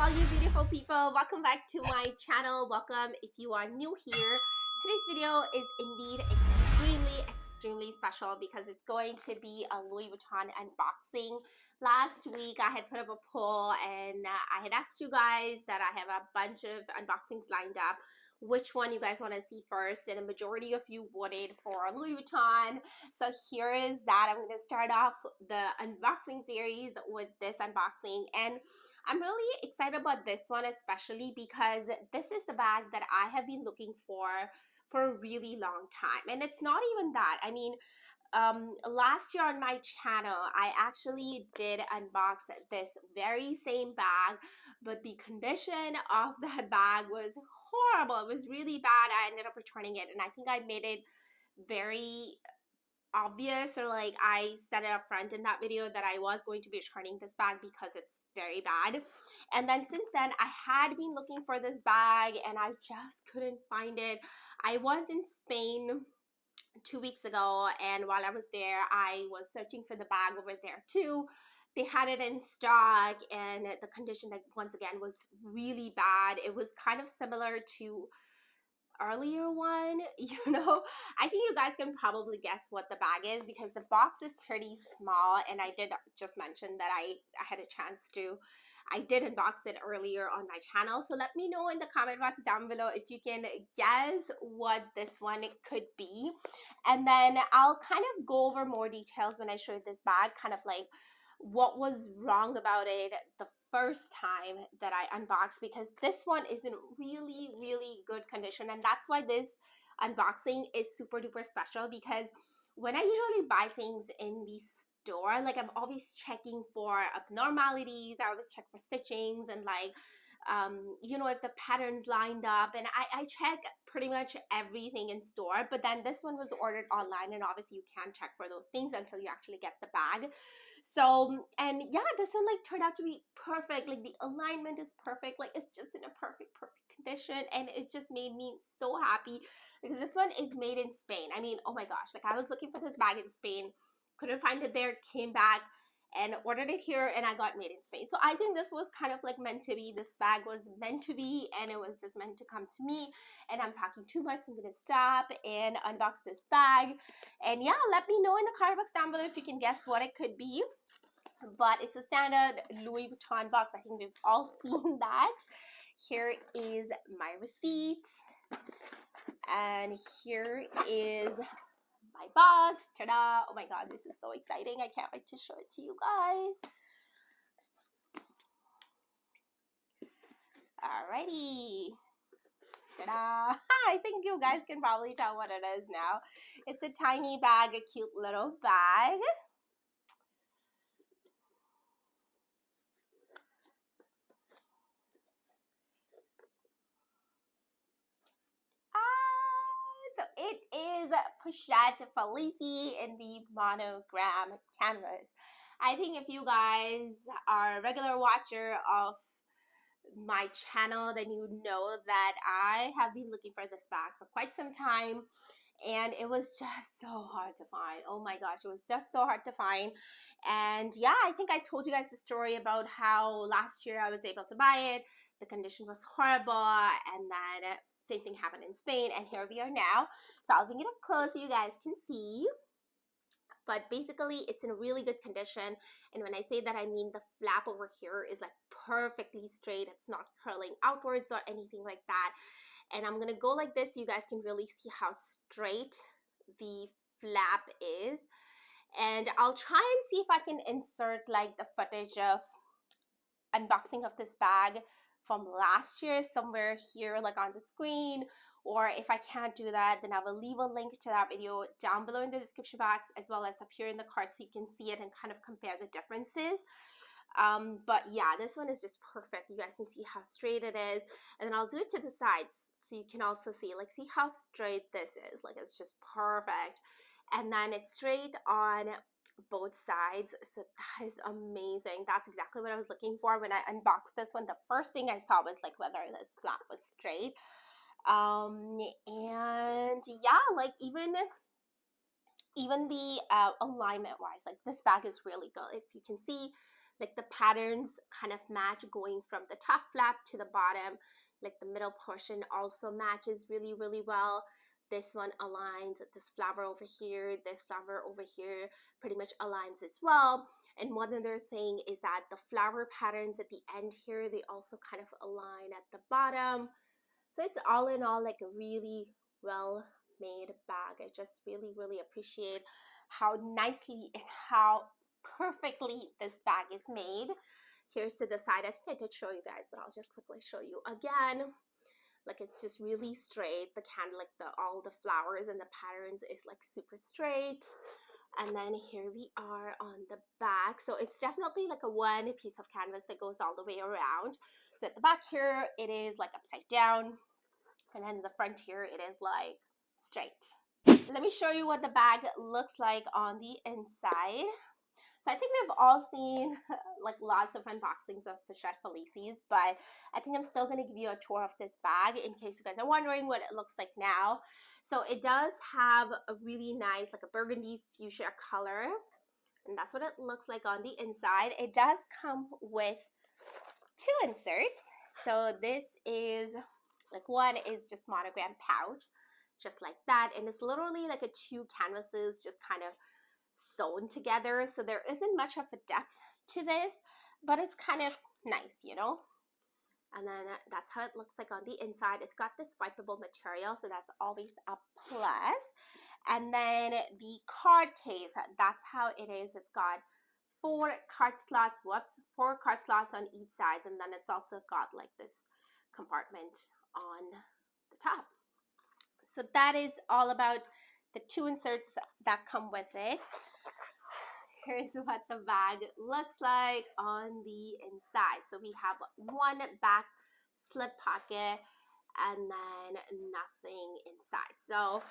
all you beautiful people. Welcome back to my channel. Welcome if you are new here. Today's video is indeed extremely special because it's going to be a Louis Vuitton unboxing. Last week I had put up a poll and I had asked you guys that I have a bunch of unboxings lined up, which one you guys want to see first, and a majority of you voted for Louis Vuitton. So here is that. I'm going to start off the unboxing series with this unboxing, and I'm really excited about this one, especially because this is the bag that I have been looking for a really long time. And it's not even that. I mean, last year on my channel, I actually did unbox this very same bag, but the condition of that bag was horrible. It was really bad. I ended up returning it, and I think I made it very obvious, or like I said it up front in that video, that I was going to be returning this bag because it's very bad. And then since then I had been looking for this bag and I just couldn't find it. I was in Spain 2 weeks ago, and while I was there I was searching for the bag over there too. They had it in stock, and the condition, like, once again, was really bad. It was kind of similar to earlier one, you know. I think you guys can probably guess what the bag is because the box is pretty small, and I did just mention that I had a chance to, I did unbox it earlier on my channel. So let me know in the comment box down below if you can guess what this one could be, and then I'll kind of go over more details when I show you this bag, kind of like what was wrong about it the first time that I unboxed, because this one is in really good condition. And that's why this unboxing is super duper special, because when I usually buy things in the store, like, I'm always checking for abnormalities. I always check for stitchings and, like, you know, if the patterns lined up, and I check pretty much everything in store. But then this one was ordered online, and obviously you can't check for those things until you actually get the bag. So, and yeah, this one, like, turned out to be perfect. Like, the alignment is perfect. Like, it's just in a perfect condition, and it just made me so happy because this one is made in Spain. I mean, oh my gosh, like, I was looking for this bag in Spain, couldn't find it there, came back and ordered it here, and I got made in Spain. So I think this was kind of like meant to be. This bag was meant to be, and it was just meant to come to me. And I'm talking too much, so I'm gonna stop and unbox this bag. And yeah, let me know in the comment box down below if you can guess what it could be. But it's a standard Louis Vuitton box. I think we've all seen that. Here is my receipt, and here is my box. Ta-da! Oh my god, this is so exciting. I can't wait to show it to you guys. Alrighty. Ta-da! I think you guys can probably tell what it is now. It's a tiny bag, a cute little bag. So it is Pochette Felicie in the Monogram canvas. I think if you guys are a regular watcher of my channel, then you know that I have been looking for this bag for quite some time, and it was just so hard to find. Oh my gosh, it was just so hard to find. And yeah, I think I told you guys the story about how last year I was able to buy it. The condition was horrible, and then same thing happened in Spain, and here we are now. So I'll bring it up close so you guys can see. But basically, it's in a really good condition. And when I say that, I mean the flap over here is like perfectly straight. It's not curling outwards or anything like that. And I'm going to go like this so you guys can really see how straight the flap is. And I'll try and see if I can insert like the footage of unboxing of this bag from last year somewhere here, like on the screen, or if I can't do that, then I will leave a link to that video down below in the description box, as well as up here in the card, so you can see it and kind of compare the differences. But yeah, this one is just perfect. You guys can see how straight it is, and then I'll do it to the sides so you can also see, like, see how straight this is. Like, it's just perfect. And then it's straight on both sides, so that is amazing. That's exactly what I was looking for when I unboxed this one. The first thing I saw was like whether this flap was straight. And yeah, like, even the alignment wise, like, this bag is really good. If you can see, like the patterns kind of match going from the top flap to the bottom. Like the middle portion also matches really, really well. This one aligns, this flower over here, this flower over here pretty much aligns as well. And one other thing is that the flower patterns at the end here, they also kind of align at the bottom. So it's all in all like a really well made bag. I just really, really appreciate how nicely and how perfectly this bag is made. Here's to the side. I think I did show you guys, but I'll just quickly show you again. Like it's just really straight. The like all the flowers and the patterns is like super straight. And then here we are on the back. So it's definitely like a one piece of canvas that goes all the way around. So at the back here, it is like upside down. And then the front here, it is like straight. Let me show you what the bag looks like on the inside. So I think we've all seen like lots of unboxings of Pochette Félicies, but I think I'm still going to give you a tour of this bag in case you guys are wondering what it looks like now. So it does have a really nice like a burgundy fuchsia color, and that's what it looks like on the inside. It does come with two inserts. So this is like one is just Monogram pouch, just like that, and it's literally like a two canvases just kind of sewn together, so there isn't much of a depth to this, but it's kind of nice, you know. And then that's how it looks like on the inside. It's got this wipeable material, so that's always a plus. And then the card case, that's how it is. It's got four card slots on each side, and then it's also got like this compartment on the top. So that is all about the two inserts that come with it. Here's what the bag looks like on the inside. So we have one back slip pocket and then nothing inside. So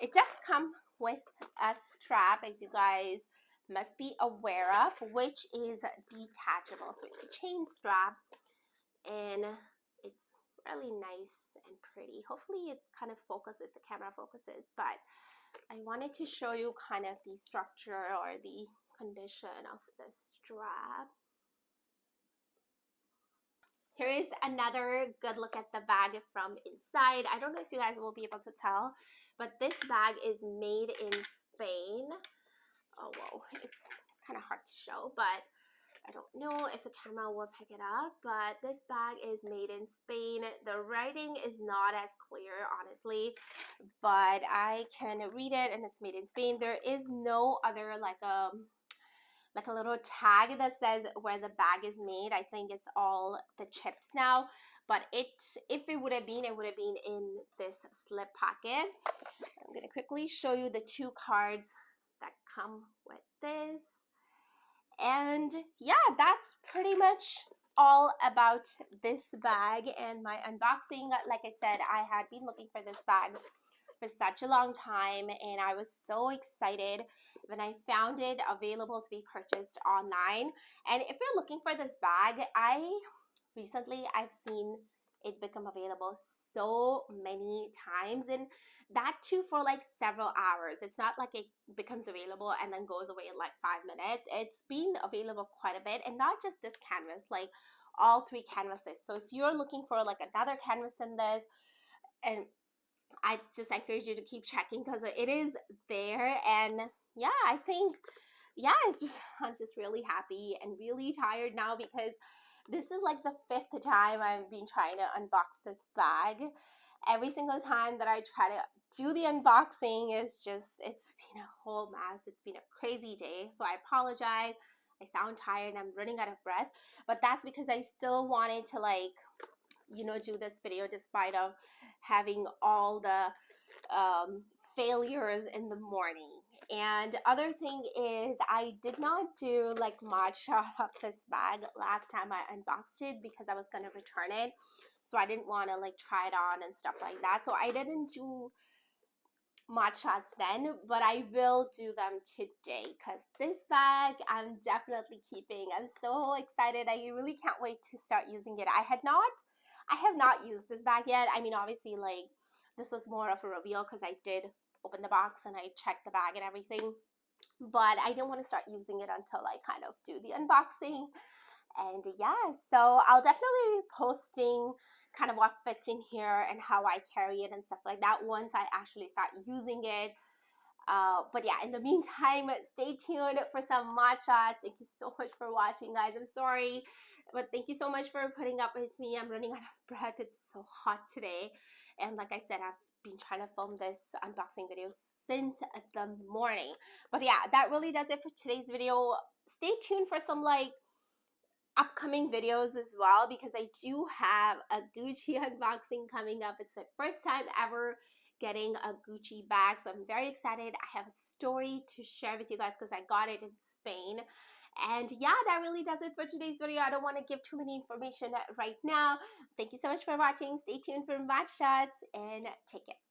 it does come with a strap, as you guys must be aware of, which is detachable. So it's a chain strap and it's really nice and pretty. Hopefully it kind of focuses, the camera focuses, but I wanted to show you kind of the structure or the condition of the strap. Here is another good look at the bag from inside. I don't know if you guys will be able to tell, but this bag is made in Spain. Oh, whoa, it's kind of hard to show, but I don't know if the camera will pick it up, but this bag is made in Spain. The writing is not as clear, honestly, but I can read it, and it's made in Spain. There is no other like a little tag that says where the bag is made. I think it's all the chips now, but if it would have been, it would have been in this slip pocket. I'm gonna quickly show you the two cards that come with this. And yeah, that's pretty much all about this bag and my unboxing. Like I said, I had been looking for this bag for such a long time, and I was so excited when I found it available to be purchased online. And if you're looking for this bag, I've seen it become available so many times, and that too for like several hours. It's not like it becomes available and then goes away in like 5 minutes. It's been available quite a bit, and not just this canvas, like all three canvases. So if you're looking for like another canvas in this, and I just encourage you to keep checking because it is there. And yeah, I think, yeah, I'm just really happy and really tired now because this is like the 5th time I've been trying to unbox this bag. Every single time that I try to do the unboxing, it's been a whole mess. It's been a crazy day. So I apologize. I sound tired and I'm running out of breath. But that's because I still wanted to like, you know, do this video despite of having all the failures in the morning. And other thing is, I did not do like mod shot of this bag last time I unboxed it because I was going to return it. So I didn't want to like try it on and stuff like that. So I didn't do mod shots then, but I will do them today because this bag I'm definitely keeping. I'm so excited. I really can't wait to start using it. I have not used this bag yet. I mean, obviously, like, this was more of a reveal because I did open the box and I checked the bag and everything. but I didn't want to start using it until I kind of do the unboxing. And yeah, so I'll definitely be posting kind of what fits in here and how I carry it and stuff like that once I actually start using it. But yeah, in the meantime, stay tuned for some matcha. Thank you so much for watching, guys. I'm sorry, but thank you so much for putting up with me. I'm running out of breath. It's so hot today. And like I said, I've been trying to film this unboxing video since the morning. But yeah, that really does it for today's video. Stay tuned for some like upcoming videos as well, because I do have a Gucci unboxing coming up. It's my first time ever getting a Gucci bag, so I'm very excited. I have a story to share with you guys because I got it in Spain. And yeah, that really does it for today's video. I don't want to give too many information right now. Thank you so much for watching. Stay tuned for match shots and take care.